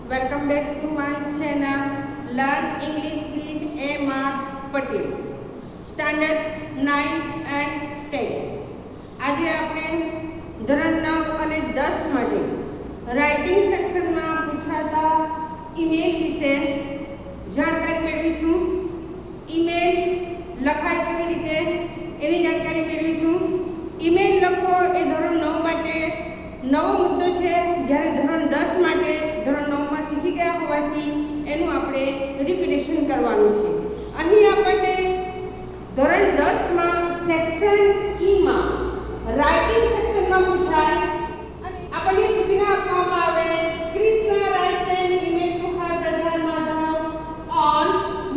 Welcome back to my channel Learn English with M.R. Patel Standard 9 and 10. આજે આપણે ધોરણ 9 અને 10 માટે રાઇટિંગ સેક્શનમાં પૂછાતા ઈમેલ વિશે જાણકારી મેળવીશું. ઈમેલ લખાય કેવી રીતે એની જાણકારી મેળવીશું. ઈમેલ લખવો એ ધોરણ 9 માટે નવો મુદ્દો છે, જ્યારે ધોરણ 10 માટે ધોરણ 9માં શીખી ગયા હોવાથી એનું આપણે રિપીટેશન કરવાનું છે. અહીં આપણને ધોરણ 10માં સેક્શન ઈમાં રાઇટિંગ સેક્શનમાં પૂછાય અને આપણને સૂચના આપવામાં આવે Krishna writes an email to her brother Madhav on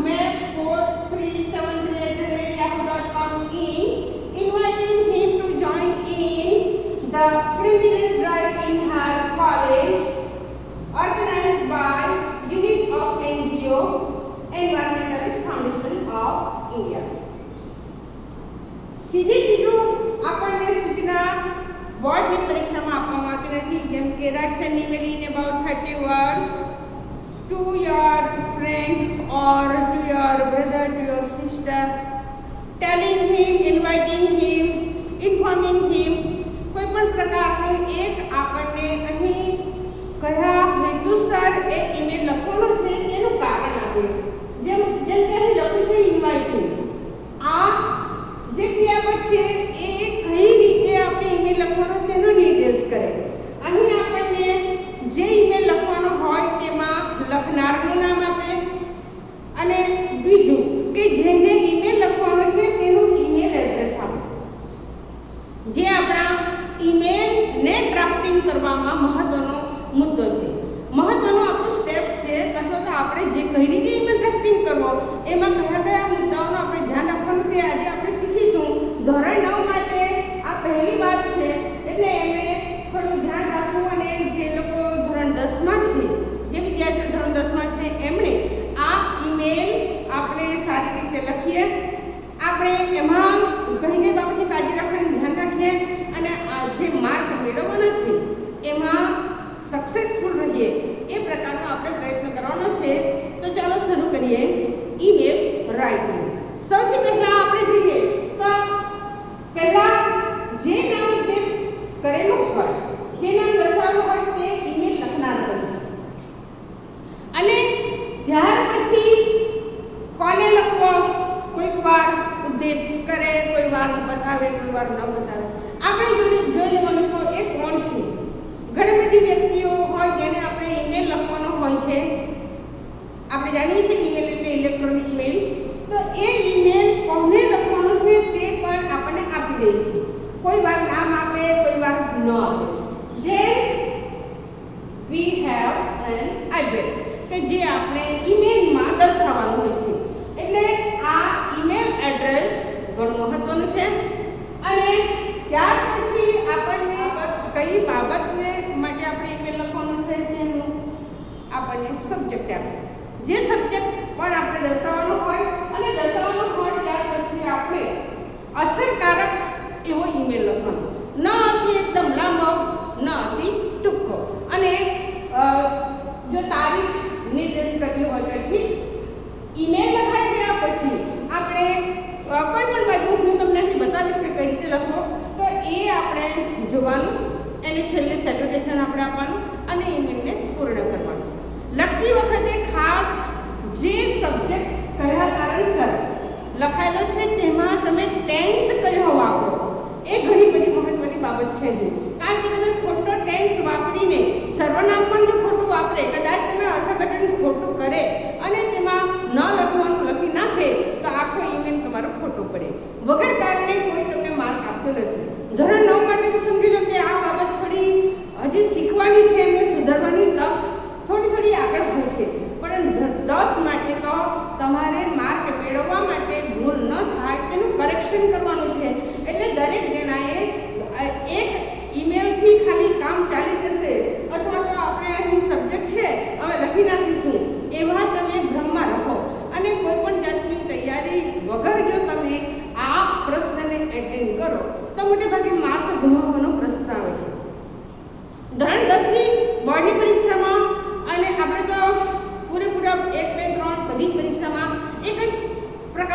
May 4373@yahoo.com inviting him to join in the cleanliness drive in her college organized by unit of NGO Environmentalist Foundation of India. સીધું આપણને સૂચના બોર્ડની પરીક્ષામાં આપવામાં આવતી નથી, જેમ કે write an email in about 30 words to your friend or to your brother, to your sister, telling him, inviting him, informing him. કોઈ પણ પ્રકારનું એક આપણને અહીં કયા હેતુસર એ ઈમેલ લખવાનો છે એનું કારણ આપે. જેમ કે અહીં લખ્યું છે ઇન્વાઇટિંગ. આ જે ક્રિયાપદ છે એ કઈ રીતે આપણે ઈમેલ લખવાનો તેનો નિર્દેશ કરે. અહીં આપણને જે ઈમેલ લખવાનો હોય તેમાં લખનારનું નામ આપે અને બીજું કે જેને ઈમેલ લખવાનો છે તેનું ઈમેલ એડ્રેસ આપે, જે આપણા ઈમેલને ડ્રાફ્ટિંગ કરવામાં મહત્વનો મુદ્દો છે. મહત્વનો આપણો સ્ટેપ છે, અથવા તો આપણે જે કઈ રીતે ઈમેલ ડ્રાફ્ટિંગ કરવો એમાં કયા કયા મુદ્દાઓનું આપણે ધ્યાન રાખવાનું તે આજે આપણે શીખીશું. ધોરણ 9 માટે આ પહેલી વાત છે, એટલે એમણે થોડું ધ્યાન રાખવું અને જે લોકો ધોરણ 10માં છે, જે વિદ્યાર્થીઓ ધોરણ 10માં છે એમણે આ ઈમેલ આપણે સારી રીતે લખીએ, આપણે એમાં કઈ કઈ બાબતની કાળજી રાખવાની ધ્યાન રાખીએ અને જે માર્ક મેળવવાના છે એમાં સક્સેસફુલ રહીએ એ પ્રકારનો આપણે પ્રયત્ન કરવાનો છે. તો ચાલો શરૂ કરીએ ઈમેલ રાઇટિંગ. સૌથી પહેલા આપણે જોઈએ તો પહેલા જે નામ ઉદ્દેશ કરેલો હોય, જે નામ દર્શાવેલું હોય તે ઈમેલ લખનાર કરશે અને ત્યાર પછી કોને લખવો, કોઈક વાર ઉદ્દેશ કરે, કોઈ વાર બતાવે, કોઈ વાર ન બતાવે. આપણે જોઈ લેવાનું તો એ કોણ છે. ઘણી બધી વ્યક્તિઓ હોય જેને આપણે ઈમેલ લખવાનો હોય છે. આપણે જાણીએ છીએ ઈમેલ એટલે ઇલેક્ટ્રોનિક મેલ. તો એ ઈમેલ કોને લખવાનો છે તે પણ આપણને આપી દે છે. કોઈ વાર નામ આપે, કોઈ વાર ન આપે. Then we have an address કે જે આપણે ઈમેલમાં દર્શાવવાનું હોય છે. એટલે આ ઈમેલ એડ્રેસ ઘણું મહત્વનું છે. અને ત્યાર પછી આપણને કઈ બાબતને માટે આપણે ઈમેલ લખવાનું છે તેનું આપણને સબ્જેક્ટ આપે. જે સબ્જેક્ટ પણ આપણે દર્શાવવાનો હોય અને દર્શાવવાનો હોય ત્યાર પછી આપણે અસરકારક એવો ઈમેલ લખવાનો, ન અતિ એકદમ લાંબો, ન અતિ ટૂંકો. અને જો તારીખ નિર્દેશ કરવી હોય તો ઠીક. ઈમેલ લખાઈ ગયા પછી આપણે કોઈ પણ બાજુ હું તમને અહીં બતાવીશ કે કઈ રીતે લખવો, તો એ આપણે જોવાનું, એને છેલ્લે સેલ્યુટેશન આપણે આપવાનું અને ઈમેલને પૂર્ણ કરવાનું. લખતી વખતે ખાસ જે સબ્જેક્ટ કયા કારણસર લખાયેલો છે તેમાં તમે ટેન્સ કયો વાપરો એ ઘણી બધી મહત્વની બાબત છે. કારણ કે તમે ખોટો ટેન્સ વાપરીને સર્વનામ પણ જો ખોટું વાપરે, કદાચ તમે અર્થઘટન ખોટું કરે અને તેમાં ન લખવાનું લખી નાખે તો આખો ઈમેલ તમારો ખોટો પડે. વગર કારણે કોઈ તમને માર્ક આપતો નથી. ધોરણ 9 માટે તો સમજી લો કે આ બાબત થોડી હજી શીખવાની છે, એમને સુધારવાની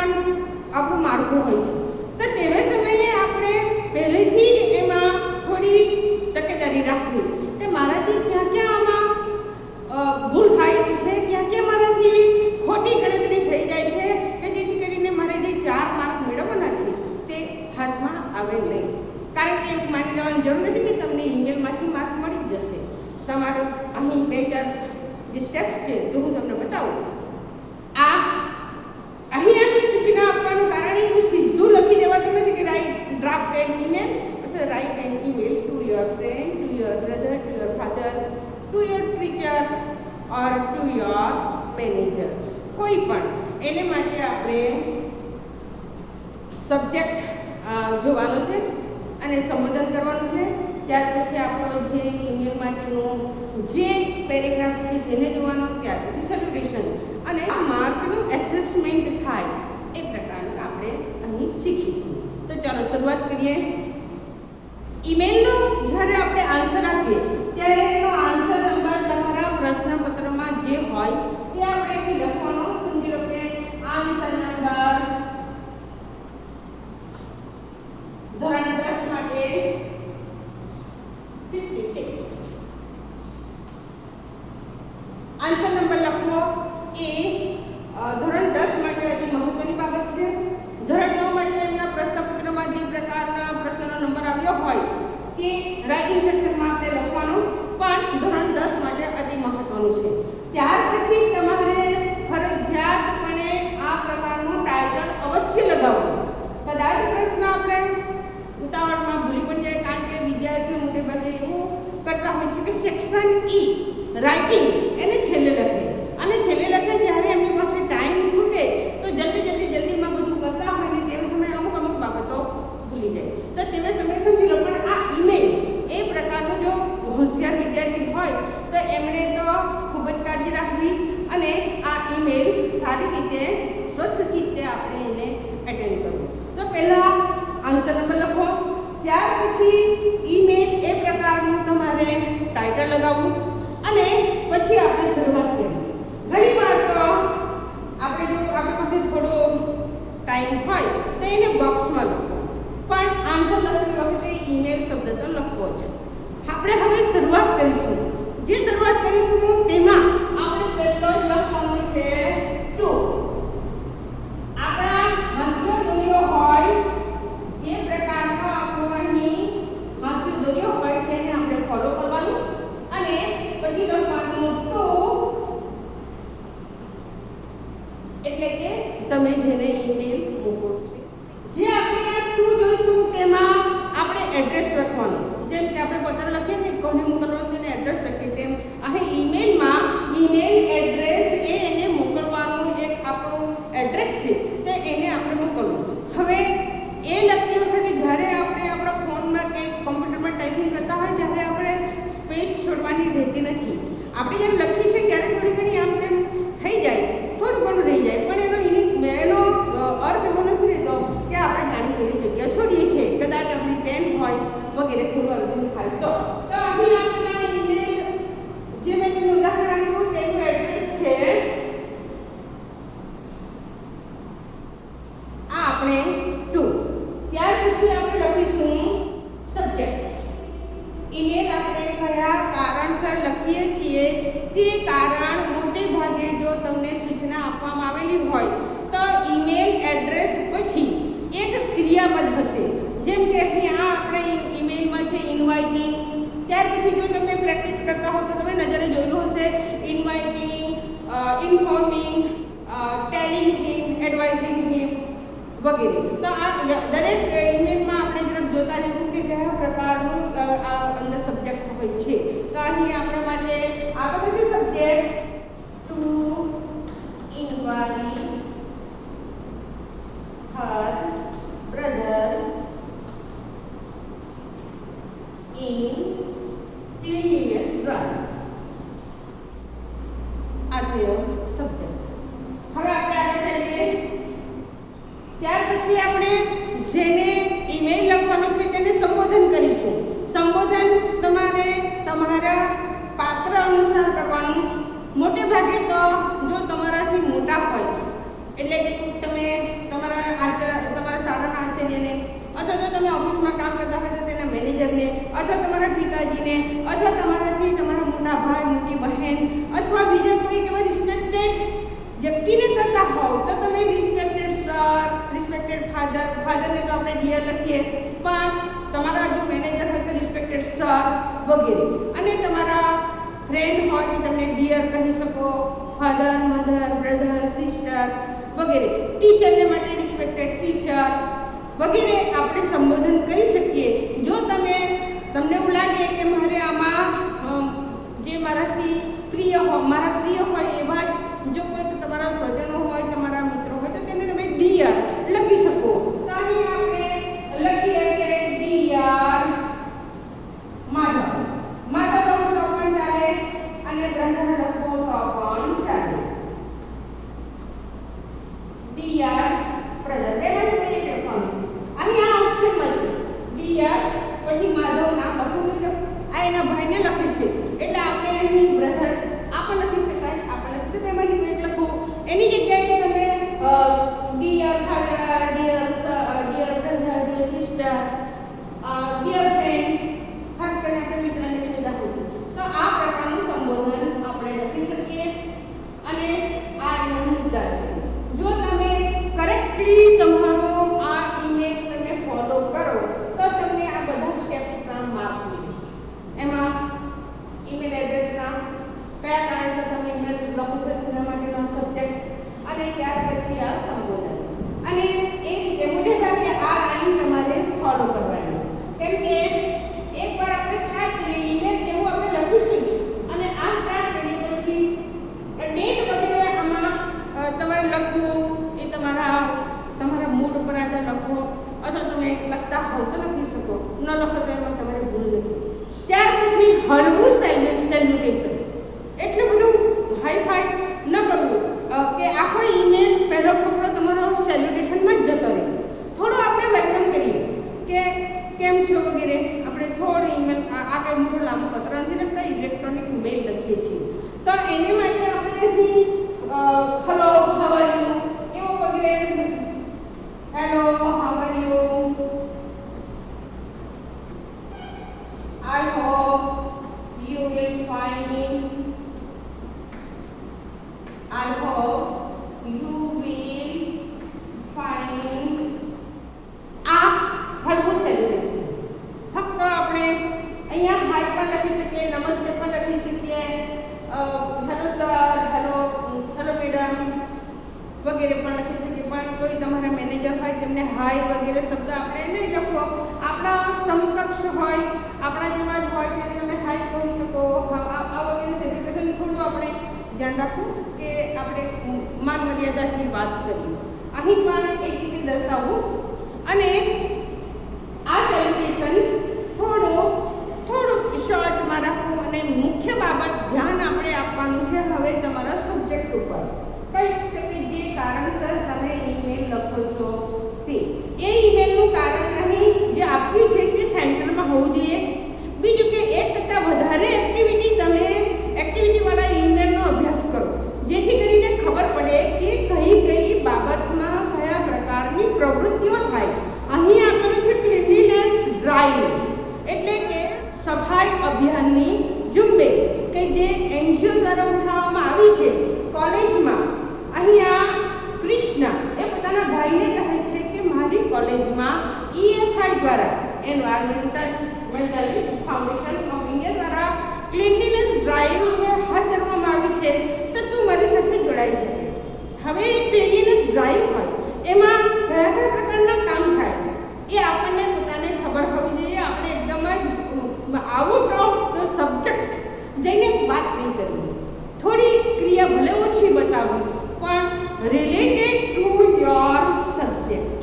પણ આપણું માળખું હોય છે. તો તેવા સમયે આપણે પહેલેથી જ એમાં થોડી તકેદારી રાખવી કે મારાથી ક્યાં ક્યાં આમાં ભૂલ થાય છે, ક્યાં ક્યાં મારાથી ખોટી ગણતરી થઈ જાય છે કે જેથી કરીને મારે જે 4 માર્ક મેળવવાના છે તે હાથમાં આવે નહીં. કારણ કે એવું માની લેવાની જરૂર નથી કે તમને ઈમેલમાંથી માર્ક મળી જ જશે. તમારું અહીં 2-4 જે સ્ટેપ્સ છે જો હું તમને બતાવું. આ અહીં આપણી સૂચના આપવાનું કારણ એ સીધું લખી દેવાનું નથી કે ડ્રાફ્ટ એન ઈમેલ અથવા write an email to your friend, to your brother, to your father, to your teacher or to your manager. કોઈ પણ એને માટે આપણે સબ્જેક્ટ જોવાનો છે અને સંબોધન કરવાનું છે. ત્યાર પછી આપણો જે ઈમેલ માટેનો જે પેરેગ્રાફ છે તેને જોવાનો, ત્યાર પછી સેલિબ્રેશન અને માર્કનું એસેસમેન્ટ થાય એ પ્રકારનું આપણે અહીં શીખીશું. તો ચાલો શરૂઆત કરીએ. ઈમેલનો જ્યારે આપણે આન્સર આપીએ ત્યારે એનો આન્સર નંબર તમારા પ્રશ્નપત્રમાં જે હોય તે આપણે અહીં લખવાનો. સમજી લો કે આન્સર નંબર ધોરણ 10 માટે 56. આન્સર નંબર લખવો એ ધોરણ 10 માટે અતિ મહત્વની બાબત છે. ધોરણ 9 માટે એમના પ્રશ્નપત્રમાં જે પ્રકારના પ્રશ્નનો નંબર આવ્યો હોય તે રાઇટિંગ સેક્શનમાં આપણે લખવાનું, પણ ધોરણ 10 માટે અતિ મહત્વનું છે. ત્યાર પછી તમારે ફરજિયાતપણે આ પ્રકારનું ટાઇટલ અવશ્ય લગાવવું. કદાચ પ્રશ્ન આપણે ઉતાવળમાં ભૂલી પણ જાય, કારણ કે વિદ્યાર્થીઓ મોટે ભાગે એવું કરતા હોય છે કે સેક્શન ઈ રાઇટિંગ એને છેલ્લે લખે, અને છેલ્લે લખે ત્યારે એમની પાસે ટાઈમ ખૂટે તો જલ્દીમાં બધું કરતા હોય ને તે સમયે અમુક બાબતો ભૂલી જાય. તો તેવા સમયે સમજી લો. પણ આ ઈમેલ એ પ્રકારનું જો હોશિયાર વિદ્યાર્થી હોય તો એમણે તો ખૂબ જ કાળજી રાખવી અને આ ઈમેલ સારી રીતે સ્વસ્થ ચિત્તે આપણે એને એટેન્ડ કરવું. તો પહેલાં આન્સર નંબર લખો, ત્યાર પછી ઈમેલ એ પ્રકારનું તમારે ટાઇટલ લગાવવું અને પછી આપણે શરૂઆત કરીએ. ઘણી વાર તો આપણે જો આપણી પાસે થોડો ટાઈમ હોય તો એને બોક્સમાં લખો, પણ આન્સર લખતી વખતે ઈમેલ શબ્દ તો લખવો જ. આપણે હવે શરૂઆત કરીશું. જે શરૂઆત કરીશું તેમાં આપણે પહેલો જ લખવાનું છે ટુ. આપણા હાસ્ય દોર્યો હોય જે પ્રકારનો આપણો અહીં હાસ્ય દોર્યો હોય તેને આપણે ફોલો કરવાનું અને પછી લખવાનું ટુ, એટલે કે તમે જેને ઈમેલ મોકલો છો. જે આપણે આ ટુ જોઈશું તેમાં આપણે એડ્રેસ લખવાનું. જેમ કે આપણે પત્ર લખીએ ને કોને મોકલવાનું તેને એડ્રેસ લખીએ તેમ અહીં ઈમેલમાં ઈમેલ એડ્રેસ એ એને મોકલવાનું એક આપણું એડ્રેસ છે તો એને આપણે મોકલવું. હવે એ લખતી વખતે જ્યારે આપણે આપણા ફોનમાં કે કમ્પ્યુટરમાં ટાઈપિંગ કરતા હોય ત્યારે આપણે સ્પેસ છોડવાની રહેતી નથી. આપણે જ્યારે લખીએ છીએ ત્યારે થોડી ઘણી આમ તેમ થઈ જાય, થોડું ઘણું રહી જાય, પણ એનો અર્થ એવો નથી રહેતો કે આપણે જાણી એવી જગ્યા છોડીએ છીએ. કદાચ આપણી પેન હોય વગેરે થોડું અર્થ થાય તો અહીં આપણા ઈમેલ જે મેં તમને ઉદાહરણ આપ્યું તેનું એડ્રેસ છે આ આપણે ટુ. ત્યાર પછી આપણે લખીશું સબ્જેક્ટ. ઈમેલ આપણે કયા કારણસર લખીએ છીએ તે કારણ મોટે ભાગે જો તમને સૂચના આપવામાં આવેલી હોય તો ઈમેલ એડ્રેસ પછી એક ક્રિયાપદ હશે. જેમ કે અહીં આ આપણે ઈમેલમાં છે ઇન્વાઇટિંગ. ત્યાર પછી જો તમે પ્રેક્ટિસ કરતા હો તો તમે નજરે જોયેલું હશે ઇન્વાઇટિંગ, ઇન્ફોર્મિંગ, ટેલિંગ હિમ, એડવાઇઝિંગ હિમ વગેરે. તો આ દરેક ઈમેલમાં આપણે જરાક જોતા રહીશું કે કયા પ્રકારનું આ અંદર સબ્જેક્ટ હોય છે. તો અહીં આપણા માટે આપેલો છે subject to inquiry her brother in cleanliness drive. આ થયો સબ્જેક્ટ. હવે આપણે આગળ જઈએ. ત્યાર પછી આપણે જેને ઈમેલ લખવાનો છે તેને સંબોધન કરીશું. સંબોધન તમારે તમારા પાત્ર અનુસાર કરવાનું. મોટે ભાગે તો જો તમારાથી મોટા હોય એટલે કે તમે તમારા શાળાના આચાર્યને અથવા તો તમે ઓફિસમાં કામ કરતા હોય તો તેના મેનેજરને અથવા તમારા પિતાજીને અથવા તમારાથી તમારા મોટા ભાઈ મોટી બહેન અથવા બીજા કોઈ એવા રિસ્પેક્ટેડ વ્યક્તિને કરતા હોવ તો તમે રિસ્પેક્ટેડ સર, રિસ્પેક્ટેડ ફાધરને તો આપણે ડિયર લખીએ, પણ તમારા જો મેનેજર હોય તો રિસ્પેક્ટેડ સર વગેરે. અને તમારા ફ્રેન્ડ હોય તો તમને ડિયર કહી શકો, ફાધર, મધર, બ્રધર, સિસ્ટર વગેરે. ટીચરને માટે રિસ્પેક્ટેડ ટીચર વગેરે આપણે સંબોધન કરી શકીએ. જો તમને એવું લાગે કે મારે આમાં જે મારાથી મારા પ્રિય હોય એવા જ જો કોઈક તમારા સ્વજનો હોય, તમારા મિત્રો હોય તો તેને તમે ડિયર લખી શકો. તો અહીં આપણે લખીએ કે ડિયર માધવ. માધવ લખો તો પણ ચાલે અને બ્રધર લખો તો પણ ચાલે. ડિયર બ્રધર એમાં જોઈએ કે પણ અહીં આ ઓપ્શનમાં છે ડિયર પછી માધવ નામ લખવું નહીં, આ એના ભાઈને લખે છે એટલે આપણે અહીં બ્રધર આપણે લખી શકાય, આપણે લખી શકાય એમાંથી કોઈ એક લખો. એની જગ્યાએ તમે dear father, dear brother, dear sister, dear friend, ખાસ કરીને આપણે મિત્રને પણ લખવું છે તો આ પ્રકારનું સંબોધન આપણે લખી શકીએ. અને આ એનો મુદ્દા છે. જો તમે કરેક્ટલી તમારો આ ઈમેલ તમે ફોલો કરો તો તમને આ બધા સ્ટેપ્સના માર્ક મળે. એમાં ઈમેલ એડ્રેસના કયા કારણસર તમે ઈમેલ લખો છો તેના માટેનો સબ્જેક્ટ અને ત્યાર પછી આ સંબોધન. અને એ રીતે મોટે ભાગે આ લાઈન તમારે ફોલો કરવાની. કેમ કે એકવાર આપણે સ્ટાર્ટ કરીએ ઈમેલ એવું આપણે લખીશું જ અને આ સ્ટાર્ટ કરીએ પછી ડેટ વગેરે આમાં તમારે લખવું એ તમારા મૂડ ઉપર આધાર લખો અથવા તમે લખતા હોવ તો લખી શકો, ન લખો તો એમાં તમારે ભૂલ નથી. ત્યાર પછી હળવું સેલ્યુટેશન, એટલું બધું હાઈ ન કરવું કે આખો ઈમેલ પહેલો ફકરો તમારો સેલ્યુટેશનમાં જ જતો રહે. થોડું આપણે વેલકમ કરીએ કે કેમ છો વગેરે. આપણે થોડું ઈમેલ આ કંઈ મોટું લાંબુ પત્ર નથી લખતા, ઇલેક્ટ્રોનિક મેલ લખીએ છીએ તો એની માટે આપણે અહીં હેલો હાઉ આર યુ એવો વગેરે, hello how are you, I hope you will fine, I hope you will find. આ હળવું સેલ્યુટેશન. ફક્ત આપણે અહીંયા હાય પણ લખી શકીએ, નમસ્તે પણ લખી શકીએ, હેલો સર, હેલો મેડમ વગેરે પણ લખી શકીએ. પણ કોઈ તમારા મેનેજર હોય તેમને હાય વગેરે શબ્દ આપણે નહીં લખો. આપણા સમકક્ષ હોય, આપણા જેવા જ હોય તેને તમે હાય કહી શકો. આ વગેરે સેલ્યુટેશન થોડું આપણે ધ્યાન રાખવું કે આપણે માન મર્યાદાથી વાત કરીએ. અહીં પણ એક રીતે દર્શાવવું અને આ સેલ્યુટેશન થોડું શોર્ટમાં રાખવું અને મુખ્ય બાબત ધ્યાન આપણે આપવાનું છે હવે તમારા સબ્જેક્ટ ઉપર. કે જે કારણસર તમે ઈમેલ લખો છો તે એ ઈમેલનું કારણ અહીં જે આપ્યું છે તે સેન્ટરમાં હોવું જોઈએ. બીજું કે એક કરતાં વધારે એક્ટિવિટીવાળા ઈમેલનો અભ્યાસ કરો જેથી કરીને ખબર પડે કે કઈ બાબતમાં કયા પ્રકારની પ્રવૃત્તિઓ થાય. અહીં આપેલું છે ક્લીનલીનેસ ડ્રાઈવ એટલે કે સફાઈ અભિયાનની ઝુંબેશ કે જે એનજીઓ દ્વારા ઉઠાવવામાં આવી છે કોલેજમાં. અહીં આ કૃષ્ણા એ પોતાના ભાઈને કહે છે કે મારી કોલેજમાં EFI દ્વારા એન્વાયરમેન્ટલિસ્ટ ફાઉન્ડેશન ઓફ ઇન્ડિયા દ્વારા ક્લીનલીનેસ ડ્રાઈવ છે હાથ ધરવામાં આવી છે તો તું મારી સાથે જોડાઈ શકે. હવે ક્લીનલીનેસ ડ્રાઈવ હોય એમાં કયા પ્રકારના કામ થાય એ આપણને પોતાને ખબર હોવી જોઈએ. આપણે એકદમ જ આઉટ ઓફ ધ સબ્જેક્ટ જઈને વાત નહીં કરવી. થોડી ક્રિયા ભલે ઓછી બતાવવી પણ રિલેટેડ ટુ યોર સબ્જેક્ટ.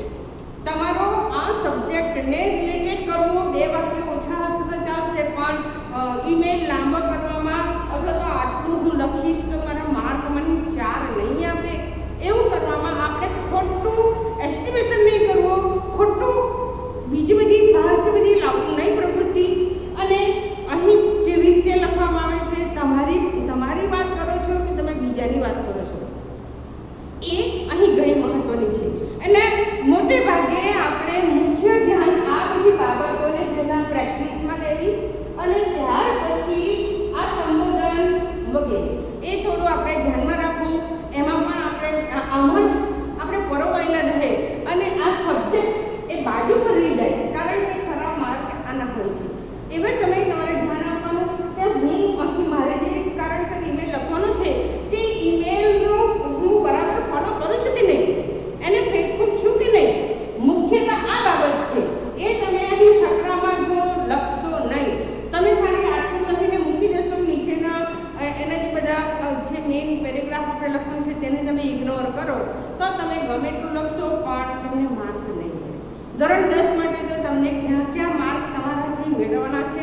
તમારો આ સબ્જેક્ટને રિલેટેડ કરવો. 2 વાક્ય ઓછા હશે તો ચાલશે પણ ઈમેલ લાંબો કરવામાં અથવા તો આટલું હું લખીશ તો મારા માર્ક મને 4 નહીં આપે એવું કરવામાં આપણે ખોટું એસ્ટિમેશન નહીં કરવો, ખોટું બીજી બધી બહારથી બધી લાવવું નહીં પ્રવૃત્તિ. અને અહીં કેવી રીતે લખવામાં આવે છે, તમારી વાત કરો છો કે તમે બીજાની વાત કરો છો એ અહીં ગઈ વગેરે. એ થોડું આપણે ધ્યાનમાં રાખવું. એમાં પણ આપણે આમ જ આપણે પરોવાયેલા રહે અને આ સબ્જેક્ટ એ બાજુ પર રહી જાય, કારણ કે ખરા માર્ક આના હોય છે. એવા સમયે તમારે ધ્યાન આપવાનું કે હું અહીં મારે જે કારણસર ઈમેલ લખવાનો છે તે ઈમેલનો હું બરાબર ફોલો કરું છું કે નહીં, એને ફેરફૂર છું કે નહીં, મુખ્યતઃ આ બાબત છે. એ તમે અહીં ફકરામાં જો લખશો નહીં, તમે ખાલી આટલું લખીને મૂકી દેશો, નીચેના એના જે બધા જે મેઇન પેરેગ્રાફ આપણે લખવાનું છે તેને તમે ઇગ્નોર કરો તો તમે ગમે એટલું લખશો પણ તમને માર્ક નહીં મળે. ધોરણ 10 માટે તો તમને ક્યાં ક્યાં માર્ક તમારાથી મેળવવાના છે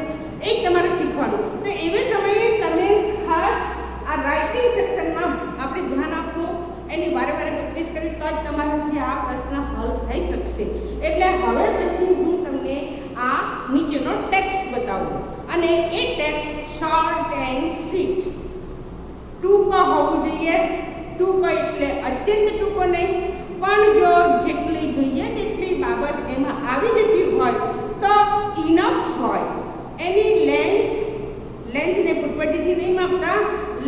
એ તમારે શીખવાનું. તો એવે સમયે તમે ખાસ આ રાઇટિંગ સેક્શનમાં આપણે ધ્યાન આપવું, એની વારે વારે પ્રેક્ટિસ કરી તો જ તમારાથી આ પ્રશ્ન હલ થઈ શકશે. એટલે હવે પછી હું તમને આ નીચેનો ટેક્સ્ટ બતાવું અને એ ટેક્સ્ટ શોર્ટ એન્ડ સ્વીટ ટૂંકો હોવું જોઈએ. ટૂંકો એટલે અત્યંત ટૂંકો નહીં, પણ જો જેટલી જોઈએ તેટલી બાબત એમાં આવી જતી હોય તો ઇનફ હોય. એની લેન્થને ફૂટપટ્ટીથી નહીં માપતા,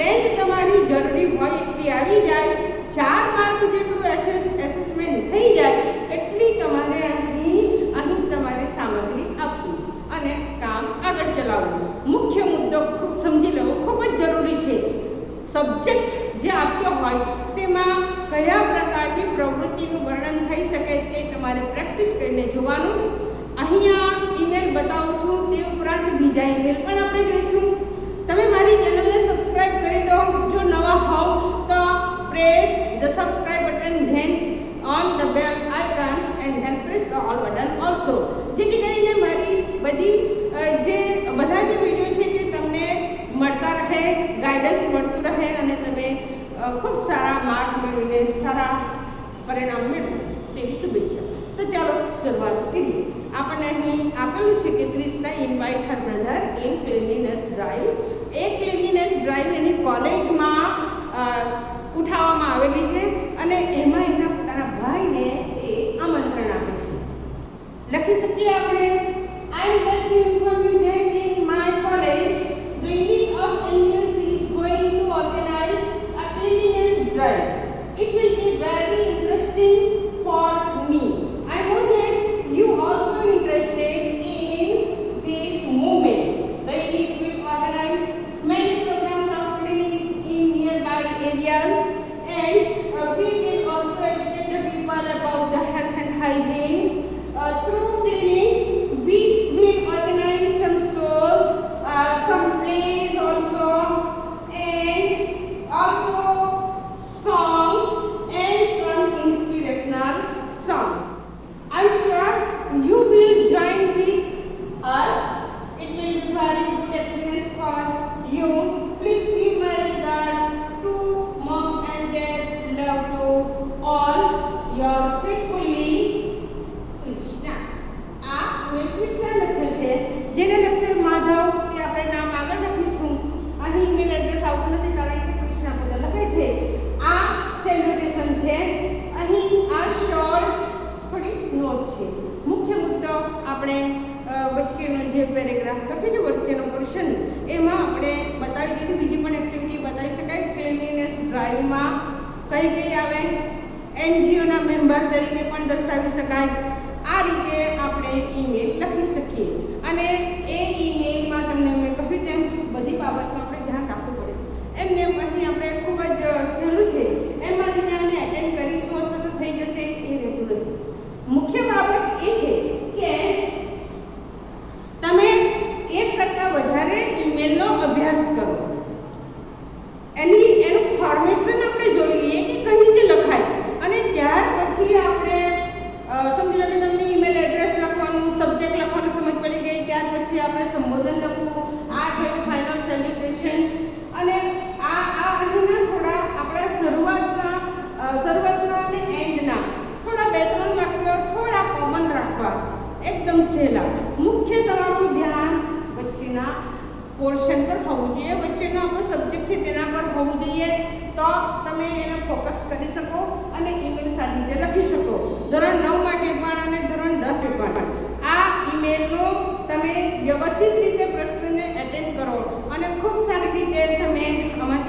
લેન્થ તમારી જરૂરી હોય એટલી આવી જાય, 4 માર્ક જેટલું એસેસમેન્ટ થઈ જાય એટલી તમારે અહીં તમારે સામગ્રી આપવી અને કામ આગળ ચલાવવું. મુખ્ય મુદ્દો ખૂબ સમજી લેવો ખૂબ જ જરૂરી છે. સબ્જેક્ટ જે આપ્યો હોય તેમાં કયા પ્રકારની પ્રવૃત્તિનું વર્ણન થઈ શકે તે તમારે પ્રેક્ટિસ કરીને જોવાનું. અહીંયા ઈમેલ બતાવું છું, તે ઉપરાંત બીજા ઈમેલ પણ આપણે જોઈશું. તમે મારી ચેનલને સબસ્ક્રાઇબ કરી દો. જો નવા હોવ તો press the subscribe button, then on the bell icon and then press the all button also, જેથી કરીને મારી બધી જે બધા જે વિડીયો છે તે તમને મળતા રહે, ગાઈડન્સ મળતું રહે અને તમે ખૂબ સારા માર્ક મેળવીને સારા પરિણામ મેળવો તેવી શુભેચ્છા. તો ચાલો શરૂઆત કરીએ. આપણને અહીં આપેલું છે કે Krishna invite her brother in cleanliness drive. એ ક્લીનલીનેસ ડ્રાઈવ એની કોલેજમાં ઉઠાવવામાં આવેલી છે અને એમાં એમના પોતાના ભાઈને એ આમંત્રણ આપે છે. લખી શકીએ આપણે, આઈ એમ glad to inform you that in my college the unit of NUS is going to organize a cleanliness drive. It will be very interesting for me. I know that you also interested in this movement. The unit will organize many programs of cleaning in nearby areas and we will also educate the people about the health and hygiene. Through cleaning, we will organize some shows, some plays also, and also songs and some inspirational songs. I'm sure you will join with us. It will be very good experience for you. Please give my regards to mom and dad. Love to all. Yours faithfully, Krishna. આ મેં કૃષ્ણા લખ્યો છે, જેને લખ્યો માધવ તે આપણે નામ આગળ લખીશું. અહીં ઈમેલ એડ્રેસ આવતું નથી કારણ કે કૃષ્ણા પોતે લખે છે. આ સેલ્યુટેશન છે. અહીં આ શોર્ટ થોડી નોટ છે. મુખ્ય મુદ્દો આપણે વચ્ચેનો જે પેરેગ્રાફ લખ્યો છે, વચ્ચેનો પોર્શન, એમાં આપણે બતાવી દીધું. બીજી પણ એક્ટિવિટી બતાવી શકાય. ક્લીનલીનેસ ડ્રાઈવમાં કઈ કઈ આવે, એનજીઓના મેમ્બર તરીકે પણ દર્શાવી શકાય. આ રીતે આપણે ઈમેલ લખી શકીએ અને એ ઈમેલમાં તમને મેં કહ્યું તેમ બધી બાબતનું આપણે ધ્યાન રાખવું પડે. એમને પછી આપણે ખૂબ જ સહેલું છે એમાં જઈને આને એટેન્ડ કરીશું અથવા તો થઈ જશે એ રહેતું નથી. મુખ્ય બાબત એ છે કે તમે એક કરતાં વધારે ઈમેલનો અભ્યાસ કરો. એનું ફોર્મેશન આપણે જોઈ લઈએ કે કઈ રીતે લખાય અને ત્યાર પછી આપણે સમજી લો કે તમને ઈમેલ એડ્રેસ લખવાનું, સબ્જેક્ટ લખવાનું સમજ પડી ગઈ. ત્યાર પછી આપણે સંબોધન લખવું, આ થયું ફાઇનલ સેલ્યુટેશન અને આ અહીંના થોડા આપણા શરૂઆતના અને એન્ડના થોડા 2-3 વાક્યો થોડા કોમન રાખવા, એકદમ સહેલા. મુખ્ય તમારું ધ્યાન વચ્ચેના પોર્શન પર હોવું જોઈએ, વચ્ચેનો આપણો સબ્જેક્ટ છે તેના પર હોવું જોઈએ, તો તમે એને ફોકસ કરી શકો અને ઈમેલ સારી રીતે લખી શકો. ધોરણ 9 માટે પણ અને ધોરણ 10 માટે પણ આ ઈમેલનો તમે વ્યવસ્થિત રીતે પ્રશ્નને એટેન્ડ કરો અને ખૂબ સારી રીતે તમે અમારી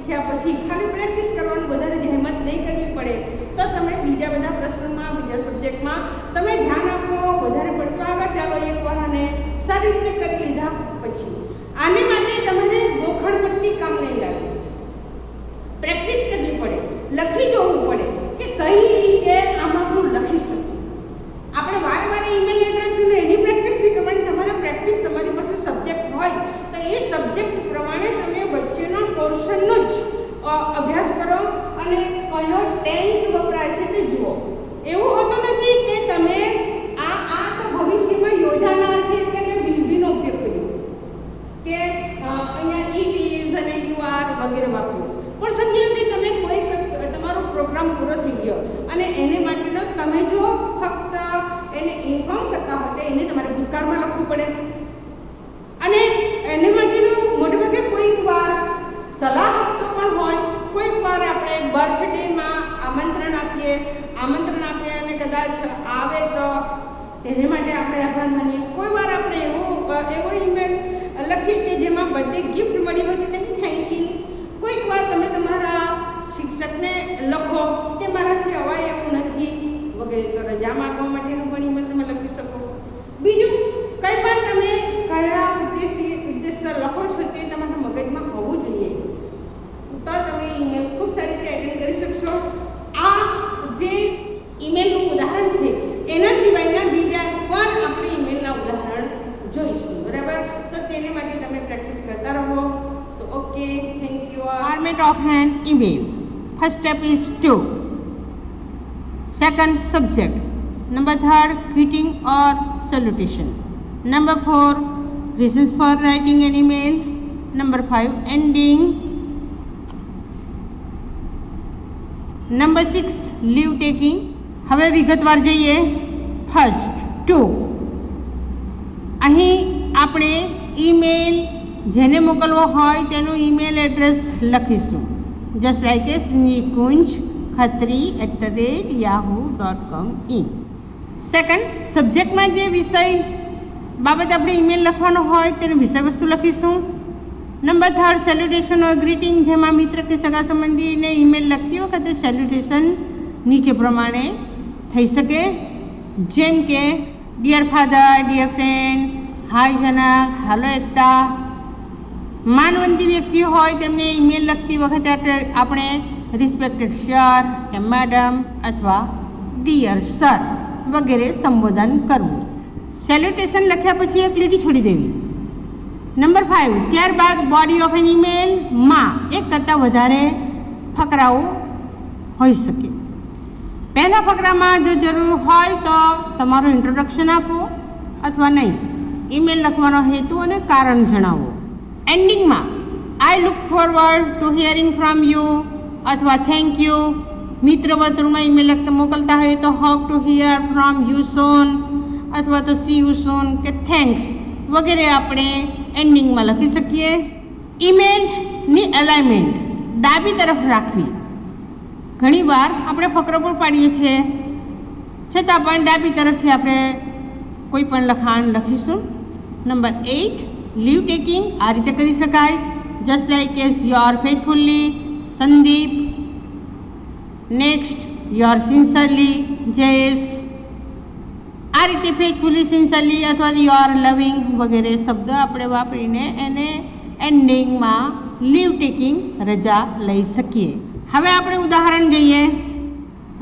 શીખ્યા પછી ખાલી પ્રેક્ટિસ કરવાની, વધારે જહેમત નહીં કરવી પડે, તો તમે બીજા બધા પ્રશ્નોમાં, બીજા સબ્જેક્ટમાં તમે ધ્યાન આપો, વધારે પડતું આગળ ચાલો એકવાર અને સારી રીતે કરી લીધા પછી. આને માટે તમારે ગોખણ પટ્ટી કામ નહીં લાગે, પ્રેક્ટિસ કરવી પડે, લખી જોવું પડે કે કઈ રીતે આમાં હું લખી શકું. આપણે વારંવાર ઈમેલ એડ્રેસ ને એની પ્રેક્ટિસ નહીં કરવાની, તમારે પ્રેક્ટિસ, તમારી પાસે સબ્જેક્ટ હોય તો એ સબ્જેક્ટ પ્રમાણે તમે વચ્ચેના પોર્શનનો જ અભ્યાસ કરો અને કયો ટેન્સ વપરાય છે તે જુઓ. એવું હોતું નથી કે તમે આ તો ભવિષ્યમાં યોજાનાર છે એટલે મેં વિલબીનો ઉપયોગ કર્યો કે અહીંયા ઇટ ઇઝ અને યુ આર વગેરે વાપર્યું, પણ સમજી લો કે તમે કોઈ તમારો પ્રોગ્રામ પૂરો થઈ ગયો અને એને માટેનો તમે જો ફક્ત એને ઇન્ફોર્મ કરતા હોય તો એને તમારે ભૂતકાળમાં લખવું પડે અને એને માટેનો મોટેભાગે કોઈક વાર સલાહ આપતો પણ હોય, કોઈક વાર આપણે બર્થડેમાં આમંત્રણ આપીએ અને કદાચ આવે તો એને માટે આપણે આભાર માનીએ. કોઈ વાર આપણે એવો ઈમેલ લખીએ કે જેમાં બર્થડે ગિફ્ટ મળી હોય તો તેની થેન્ક યુ. કોઈક વાર તમે તમારા શિક્ષકને લખો કે મારાથી અવાય એવું નથી વગેરે, તો રજા માગવા માટેનું પણ ઈમેલ તમે લખી શકો. બીજું કંઈ પણ તમે કયા ઉદ્દેશ્ય લખો છો તે તમારા મગજમાં હોવું જોઈએ, તો તમે ઈમેલ ખૂબ સારી રીતે એટેન્ડ કરી શકશો. આ જે ઈમેલનું ઉદાહરણ છે એના સિવાયના બીજા પણ આપણે ઈમેલના ઉદાહરણ જોઈશું, બરાબર? તો તેને માટે તમે પ્રેક્ટિસ કરતા રહો. તો okay, thank you. Format of an email. First step is to. Second, subject. Number third, greeting or salutation. Number 4, reasons for writing an email. Number 5, ending. Number 6, leave taking. હવે વિગતવાર જઈએ. ફર્સ્ટ 2, અહીં આપણે email જેને મોકલવો હોય તેનું email address લખીશું, just like a sneekunj@yahoo.com in. Second, સબ્જેક્ટમાં જે વિષય બાબત આપણે ઈમેલ લખવાનો હોય તેની વિષય વસ્તુ લખીશું. નંબર થર્ડ, સેલ્યુટેશન ઓર ગ્રીટિંગ, જેમાં મિત્ર કે સગા સંબંધીને ઈમેલ લખતી વખતે સેલ્યુટેશન નીચે પ્રમાણે થઈ શકે, જેમ કે ડિયર ફાધર, ડિયર ફ્રેન્ડ, હાય જનક, હાલો એકતા. માનવંતી વ્યક્તિઓ હોય તેમને ઈમેલ લખતી વખતે આપણે રિસ્પેક્ટેડ સર કે મેડમ અથવા ડિયર સર વગેરે સંબોધન કરવું. સેલ્યુટેશન લખ્યા પછી એક લીટી છોડી દેવી. નંબર 5, ત્યારબાદ બોડી ઓફ એન ઈમેલમાં એક કરતાં વધારે ફકરાઓ હોઈ શકે. પહેલા ફકરામાં જો જરૂર હોય તો તમારું ઇન્ટ્રોડક્શન આપો અથવા નહીં, ઈમેલ લખવાનો હેતુ અને કારણ જણાવો. એન્ડિંગમાં I look forward to hearing from you અથવા થેન્ક યુ. મિત્ર વર્તુળમાં ઈમેલ લખતા મોકલતા હોય તો hope to hear from you soon અથવા તો સી યુ સોન કે થેન્ક્સ વગેરે આપણે એન્ડિંગમાં લખી શકીએ. ઈમેલની અલાઇનમેન્ટ ડાબી તરફ રાખવી. ઘણીવાર આપણે ફકરો પણ પાડીએ છીએ છતાં પણ ડાબી તરફથી આપણે કોઈ પણ લખાણ લખીશું. નંબર 8, લીવ ટેકિંગ આ રીતે કરી શકાય, just like as your faithfully Sandeep. Next, your sincerely Jayesh. આ રીતે ફેથફુલી, સિન્સરલી અથવા યોર લવિંગ વગેરે શબ્દ આપણે વાપરીને એને એન્ડિંગમાં લીવ ટેકિંગ રજા લઈ શકીએ. હવે આપણે ઉદાહરણ જોઈએ.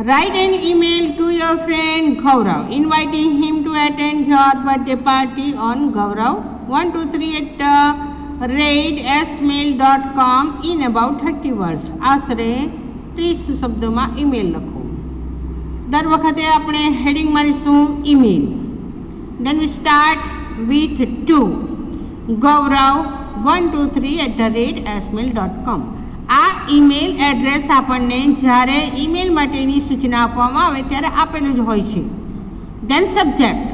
Write an email to your friend Gaurav inviting him to attend your birthday party on gaurav123@smail.com in about 30 words. આશરે 30 શબ્દોમાં ઈમેલ લખો. દર વખતે આપણે હેડિંગ મારીશું email. Then we start with 2 gaurav123@smail.com. આ ઈમેલ એડ્રેસ આપણને જ્યારે ઈમેલ માટેની સૂચના આપવામાં આવે ત્યારે આપેલું જ હોય છે. Then subject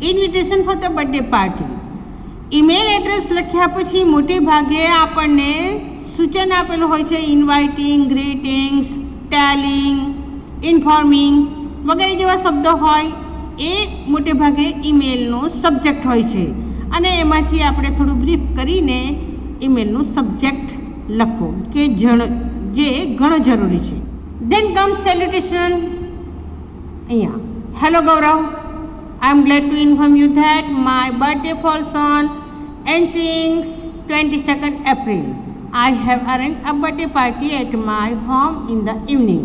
invitation for the birthday party. Email address લખ્યા પછી મોટે ભાગે આપણને સૂચન આપેલું હોય છે ઇન્વાઇટિંગ, ગ્રીટિંગ્સ, ટેલિંગ, ઇન્ફોર્મિંગ વગેરે જેવા શબ્દો હોય એ મોટે ભાગે ઈમેલનો સબ્જેક્ટ હોય છે અને એમાંથી આપણે થોડું બ્રીફ કરીને ઈમેલનું સબ્જેક્ટ લખવું કે જે ઘણો જરૂરી છે. Then comes salutation. અહીંયા hello Gaurav, I am glad to inform you that my birthday falls on ensuing 22nd April. I have arranged a birthday party at my home in the evening.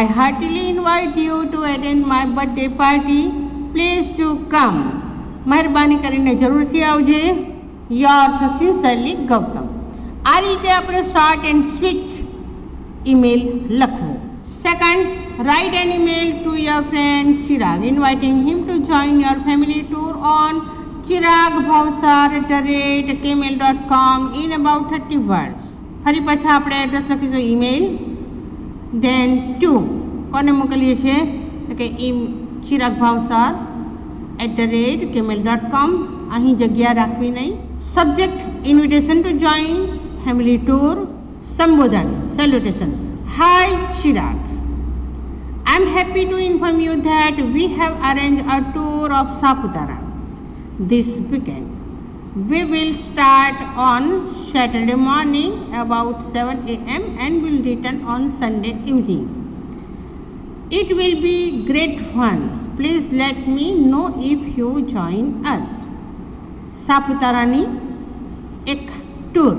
I heartily invite you to attend my birthday party. Please to come. મહેરબાની કરીને જરૂરથી આવજે. Yours sincerely Gautam. આ રીતે આપણે short and sweet email લખવું. Second, write an email to your friend Chirag inviting him to join your family tour on chiragbhavsar@gmail.com in about 30 words. ફરી પાછા આપણે એડ્રેસ લખીશું ઈમેલ. ધેન ટુ કોને મોકલીએ છીએ તો કે chiragbhavsar@gmail.com. અહીં જગ્યા રાખવી નહીં. Subject invitation to join family tour. સંબોધન સેલ્યુટેશન, હાય Chirag, I am happy to inform you that we have arranged a tour of Saputara this weekend. We will start on Saturday morning about 7 a.m. and will return on Sunday evening. It will be great fun. Please let me know if you join us. સાપુતારાની એક tour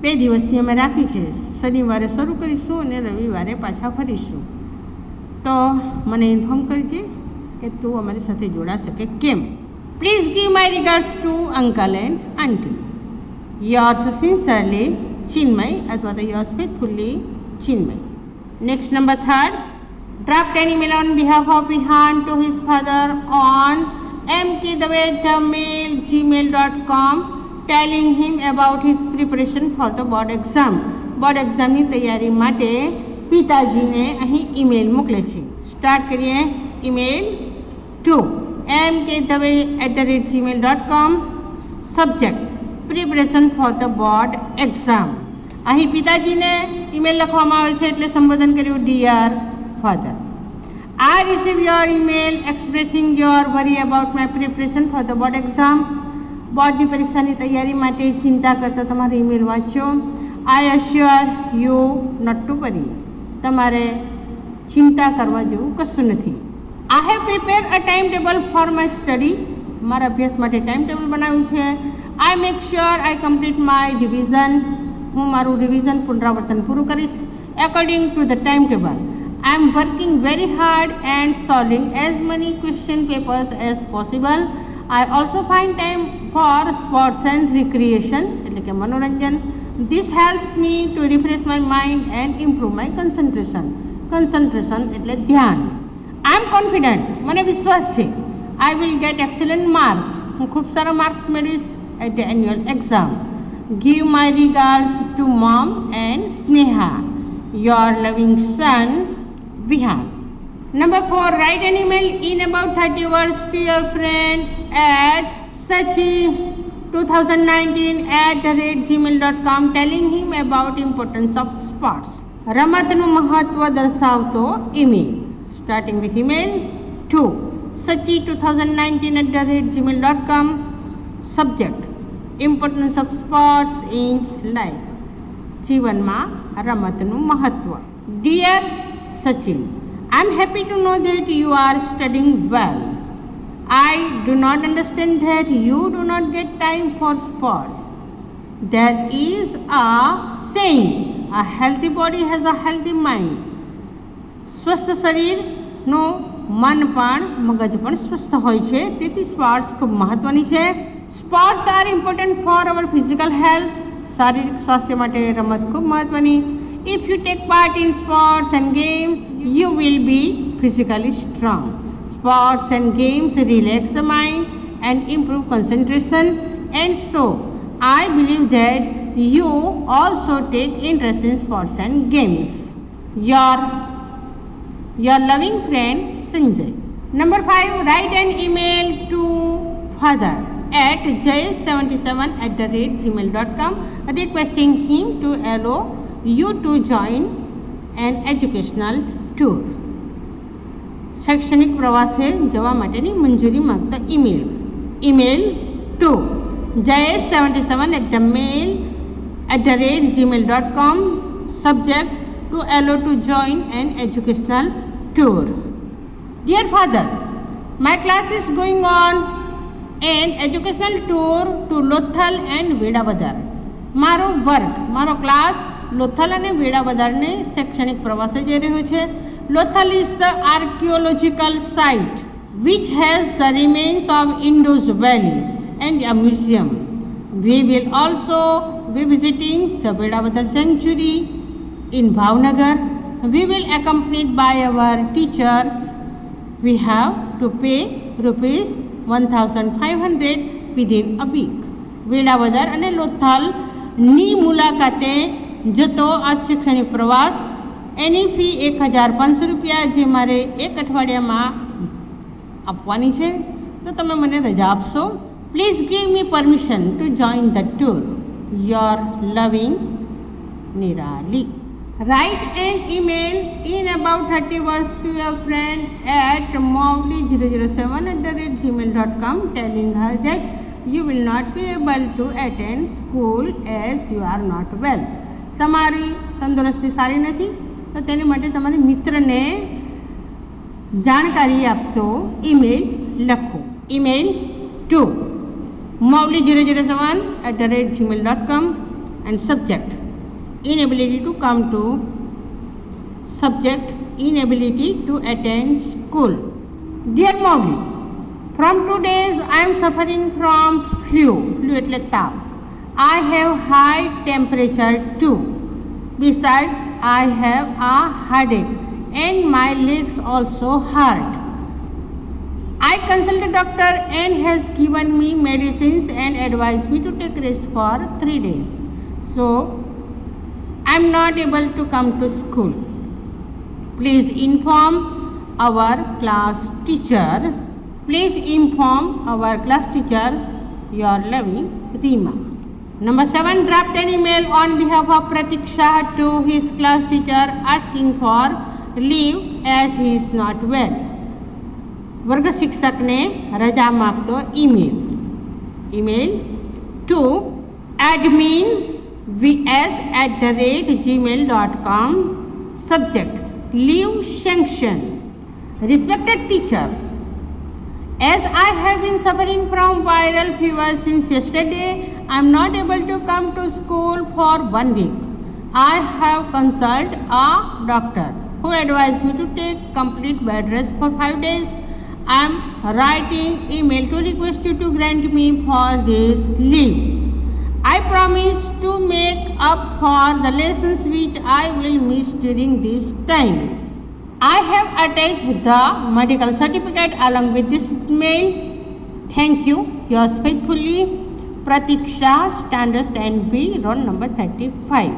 2 દિવસની અમે રાખી છે. શનિવારે શરૂ કરીશું અને રવિવારે પાછા ફરીશું. તો મને ઇન્ફોર્મ કરજે કે તું અમારી સાથે જોડા શકે કેમ. Please give my regards to uncle and aunty. Yours sincerely Chinmay અથવા તો yours faithfully Chinmay. Next number third, draft an email on behalf of Vihaan to his father on mk@gmail.com telling him about his preparation for the board exam. Board એક્ઝામની તૈયારી માટે પિતાજીને અહીં email મોકલે છે. Start કરીએ. Email to mk@gmail.com. Subject preparation for the board exam. અહીં પિતાજીને email લખવામાં આવે છે એટલે સંબોધન કર્યું dear father. I receive your email expressing your worry about my preparation for the board exam. બોર્ડની પરીક્ષાની તૈયારી માટે ચિંતા કરતા તમારો ઈમેલ વાંચ્યો. I assure you not to worry. તમારે ચિંતા કરવા જેવું કશું નથી. I have prepared a timetable for my study. મારા અભ્યાસ માટે ટાઈમ ટેબલ બનાવ્યું છે. I make sure I complete my revision. હું મારું રિવિઝન પુનરાવર્તન પૂરું કરીશ according to the timetable. I am working very hard and solving as many question papers as possible. I also find time for sports and recreation એટલે કે મનોરંજન. This helps me to refresh my mind and improve my concentration. Concentration એટલે ધ્યાન. I am confident. મને વિશ્વાસ છે. I will get excellent marks. હું ખૂબ સારા માર્ક્સ મેળવીશ at the annual exam. Give my regards to mom and Sneha. Your loving son Vihan. Number 4, write an email in about 30 words to your friend at sachi2019@gmail.com telling him about importance of sports. રમતનું મહત્વ દર્શાવતો email. Starting with email to sachi2019@gmail.com. Subject importance of sports in life. જીવનમાં રમતનું મહત્વ. Dear Sachin, I am happy to know that you are studying well. I do not understand that you do not get time for sports. There is a saying, a healthy body has a healthy mind. સ્વસ્થ શરીરનું મન પણ મગજ પણ સ્વસ્થ હોય છે, તેથી સ્પોર્ટ્સ ખૂબ મહત્ત્વની છે. Sports are important for our physical health. શારીરિક સ્વાસ્થ્ય માટે રમત ખૂબ મહત્ત્વની. If you take part in sports and games, you will be physically strong. Sports and games relax the mind and improve concentration. And so, I believe that you also take interest in sports and games. Your loving friend Sanjay. Number 5, write an email to father at jayesh77@gmail.com requesting him to allow you to join an educational tour. શૈક્ષણિક પ્રવાસે જવા માટેની મંજૂરી માંગતા email. Email to jayesh77 @gmail.com. Subject: to allow to join an educational tour. Dear father, my class is going on an educational tour to Lothal and Vedavadar. મારો class Lothal અને વેળાવદરને શૈક્ષણિક પ્રવાસે જઈ રહ્યો છે. Lothal is the archaeological site which has the remains of Indus Valley and a museum. We will also be visiting the Vedavadar sanctuary in Bhavnagar. We will accompanied by our teachers. We have to pay rupees 1500 within a week. Velavadar અને લોથલની મુલાકાતે જતો આ શૈક્ષણિક પ્રવાસ, એની fee 1500 રૂપિયા જે મારે એક અઠવાડિયામાં આપવાની છે. તો તમે મને રજા આપશો? Please give me permission to join the tour. Your લવિંગ Nirali. Write an email in about 30 words to your friend at mowgli007@gmail.com telling her that you will not be able to attend school as you are not well. તમારી તંદુરસ્તી સારી નથી તો તેની માટે તમારી મિત્રને જાણકારી આપતો ઈમેલ લખો. Email to mowgli007@gmail.com and subject: inability to come to. Subject: inability to attend school. Dear Mowgli, from 2 days I am suffering from flu. Flu એટલે તાપ. I have high temperature too. Besides, I have a headache and my legs also hurt. I consulted doctor and has given me medicines and advised me to take rest for 3 days. So I am not able to come to school. Please inform our class teacher. Please inform our class teacher. Your loving Reema. Number 7. Draft an email on behalf of Pratik Shah to his class teacher asking for leave as he is not well. વર્ગ શિક્ષકને રજા માગતો email. Email to admin vs@gmail.com. Subject: leave sanction. Respected teacher, as I have been suffering from viral fever since yesterday, I am not able to come to school for 1 week. I have consulted a doctor who advised me to take complete bed rest for 5 days. I am writing email to request you to grant me for this leave. I promise to make up for the lessons which I will miss during this time. I have attached the medical certificate along with this mail. Thank you. Yours faithfully, Pratik Shah, Standard 10B, roll number 35.